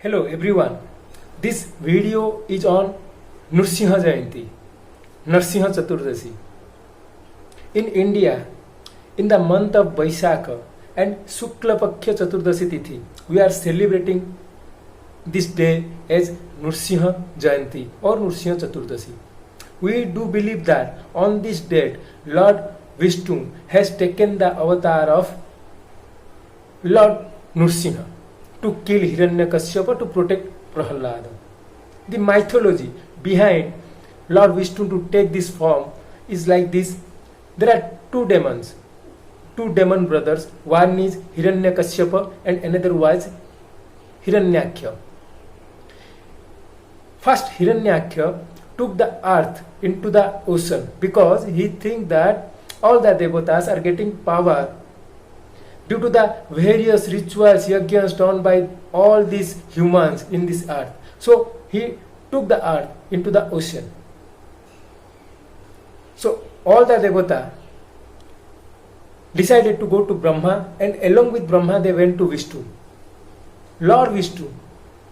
Hello everyone. This video is on Nrsimha Jayanti, Narsimha Chaturdasi. In India, in the month of Vaisakha and Shukla Paksha Chaturdasi Tithi, we are celebrating this day as Nrsimha Jayanti or Nrsimha Chaturdasi. We do believe that on this date, Lord Vishnu has taken the avatar of Lord Nrsimha to kill Hiranyakashipu to protect Prahlada. The mythology behind Lord Vishnu to take this form is like this. There are two demons, two demon brothers. One is Hiranyakashipu and another was Hiranyaksha. First, Hiranyaksha took the earth into the ocean because he thinks that all the devatas are getting power due to the various rituals yajnas done by all these humans in this earth. So he took the earth into the ocean. So all the devata decided to go to Brahma, and along with Brahma they went to Vishnu. Lord Vishnu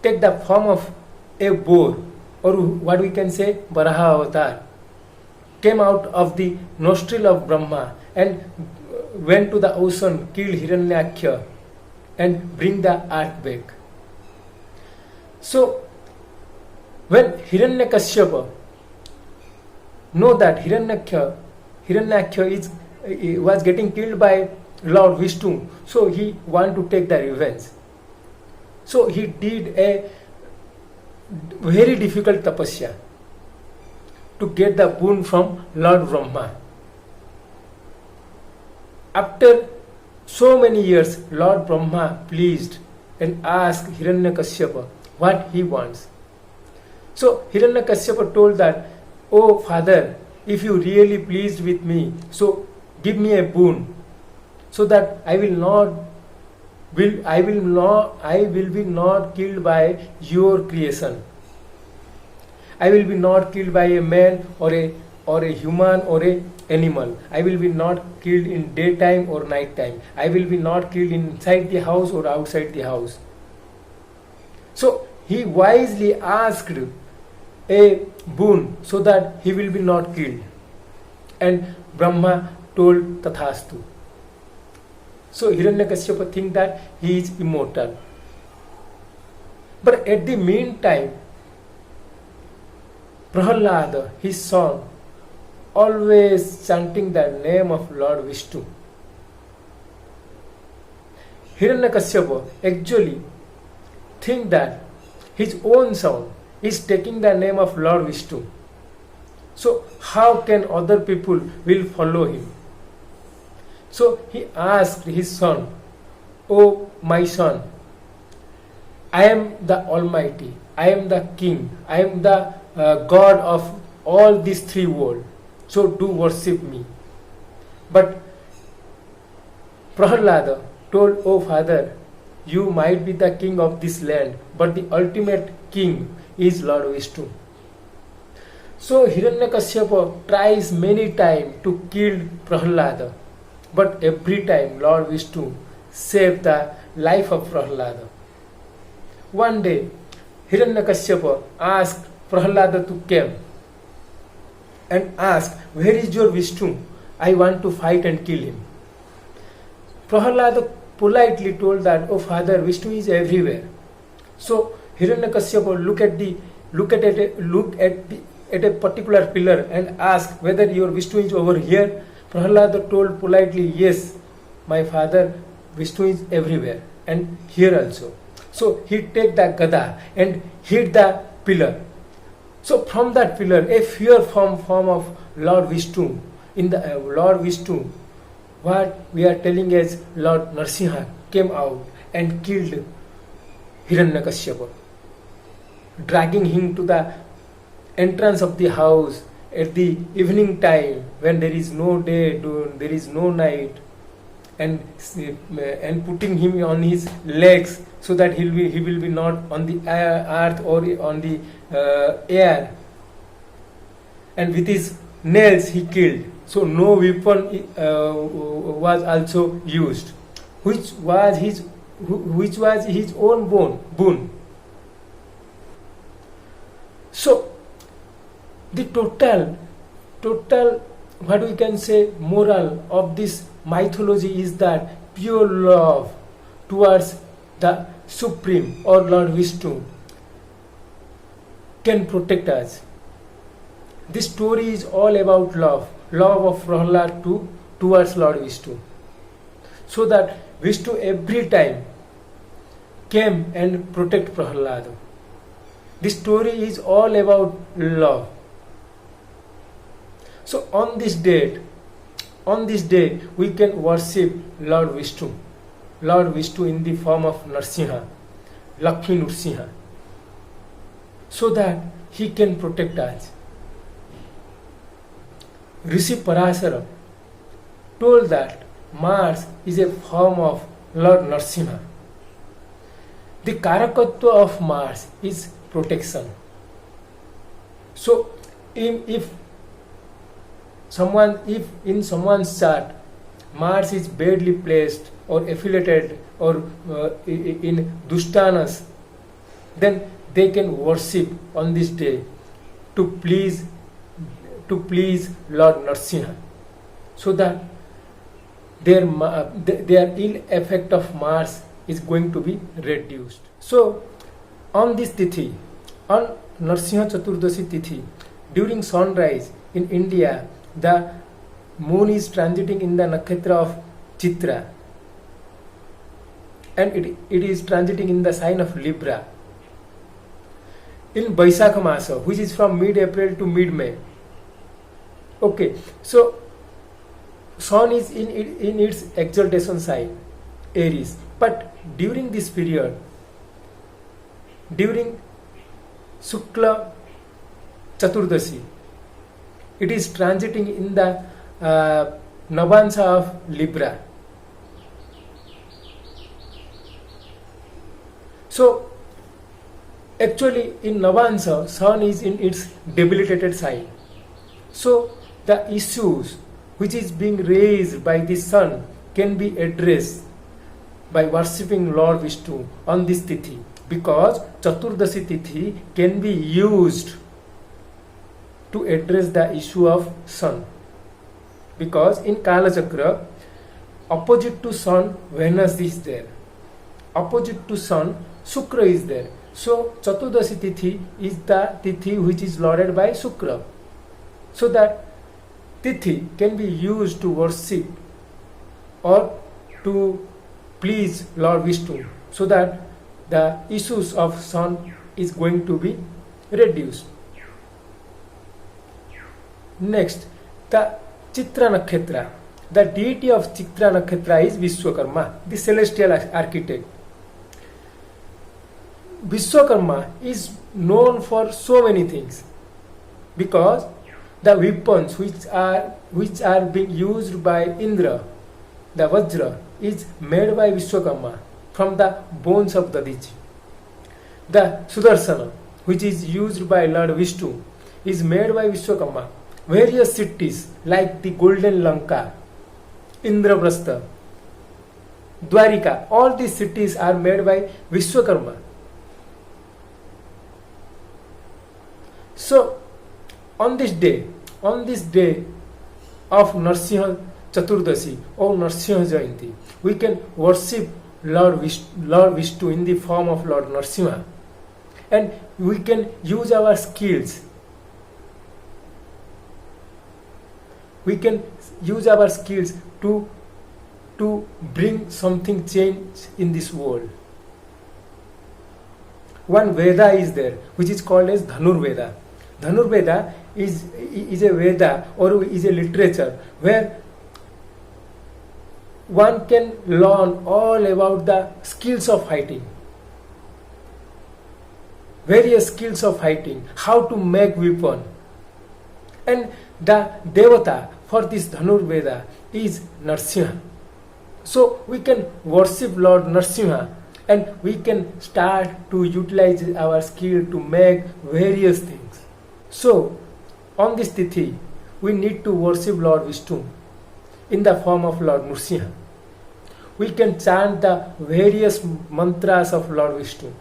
take the form of a boar, or what we can say Varaha avatar, came out of the nostril of Brahma and went to the ocean, killed Hiranyaksha and bring the earth back. So when Hiranyakashipu know that Hiranyaksha was getting killed by Lord Vishnu, so he want to take the revenge. So he did a very difficult tapasya to get the boon from Lord Brahma. After so many years, Lord Brahma pleased and asked Hiranyakashipu what he wants. So Hiranyakashipu told that, "Oh Father, if you really pleased with me, so give me a boon, so that I will be not killed by your creation. I will be not killed by a man or a human or a animal. I will be not killed in daytime or night time. I will be not killed inside the house or outside the house." So he wisely asked a boon so that he will be not killed. And Brahma told Tathastu. So Hiranyakashipu think that he is immortal. But at the meantime, Prahlada, his son, always chanting the name of Lord Vishnu. Hiranyakashipu actually think that his own son is taking the name of Lord Vishnu. So how can other people will follow him? So he asked his son, "Oh my son, I am the Almighty, I am the King, I am the God of all these three worlds. So do worship me." But Prahlada told, "Oh Father, you might be the king of this land, but the ultimate king is Lord Vishnu." So Hiranyakashipu tries many times to kill Prahlada, but every time Lord Vishnu saved the life of Prahlada. One day Hiranyakashipu asked Prahlada to come and ask, "Where is your Vishnu? I want to fight and kill him." Prahlada politely told that, "Oh Father, Vishnu is everywhere." So Hiranyakashipu look at a particular pillar and ask whether your Vishnu is over here. Prahlada told politely, "Yes, my father, Vishnu is everywhere and here also." So he take the gada and hit the pillar. So from that pillar, a fear form of Lord Vishnu, in the Lord Vishnu, what we are telling as Lord Narsimha, came out and killed Hiranyakashipu, dragging him to the entrance of the house at the evening time when there is no day, there is no night, and putting him on his legs so that he will be not on the earth or on the air, and with his nails he killed. So no weapon was also used, which was his own boon. The total what we can say moral of this mythology is that pure love towards the Supreme or Lord Vishnu can protect us. This story is all about love of Prahlad towards Lord Vishnu. So that Vishnu every time came and protect Prahlad. This story is all about love. So on this day, we can worship Lord Vishnu in the form of Narsimha, Lakshmi Nrsimha, so that he can protect us. Rishi Parasara told that Mars is a form of Lord Narsimha. The Karakatva of Mars is protection. So if in someone's chart Mars is badly placed or affiliated or in Dushtanas, then they can worship on this day to please Lord Narsimha, so that their ill effect of Mars is going to be reduced. So on this tithi, on Narsimha Chaturdashi tithi, during sunrise in India, the moon is transiting in the nakshatra of Chitra, and it is transiting in the sign of Libra. In Vaisakha Masa, which is from mid-April to mid-May. Okay, so Sun is in its exaltation sign, Aries. But during this period, during Shukla Chaturdashi, it is transiting in the Navansha of Libra. So actually in Navansha, Sun is in its debilitated sign. So the issues which is being raised by the Sun can be addressed by worshipping Lord Vishnu on this tithi, because Chaturdashi tithi can be used to address the issue of Sun. Because in Kala Chakra, opposite to Sun, Venus is there. Opposite to Sun, Shukra is there. So Chaturdashi tithi is the tithi which is lauded by Shukra. So that tithi can be used to worship or to please Lord Vishnu, so that the issues of Sun is going to be reduced. Next, the Chitra Nakshatra. The deity of Chitra Nakshatra is Vishwakarma, the celestial architect. Vishwakarma is known for so many things, because the weapons which are being used by Indra, the Vajra, is made by Vishwakarma from the bones of Dadiji. The Sudarshana, which is used by Lord Vishnu, is made by Vishwakarma. Various cities like the Golden Lanka, Indraprastha, Dwarika, all these cities are made by Vishwakarma. So on this day of Narsimha Chaturdashi or Narsimha Jayanti, we can worship Lord Vishnu in the form of Lord Narsimha, and we can use our skills. We can use our skills to bring something change in this world. One Veda is there, which is called as Dhanur Veda. Dhanur Veda is a Veda or is a literature where one can learn all about the skills of fighting, various skills of fighting, how to make weapon. And the Devata for this Dhanur Veda is Narsimha. So we can worship Lord Narsimha, and we can start to utilize our skill to make various things. So on this tithi, we need to worship Lord Vishnu in the form of Lord Nrsimha. We can chant the various mantras of Lord Vishnu.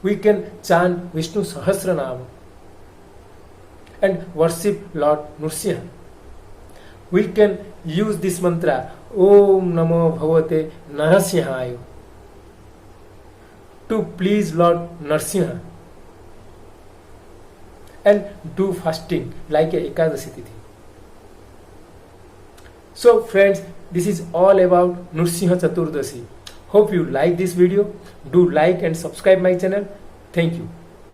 We can chant Vishnu Sahasranam. and worship Lord Nrsimha. We can use this mantra Om Namo Bhagavate Narasimhaya to please Lord Nrsimha and do fasting like a Ekadashi Tithi. So friends, this is all about Nrsimha Chaturdashi. Hope you like this video. Do like and subscribe my channel. Thank you.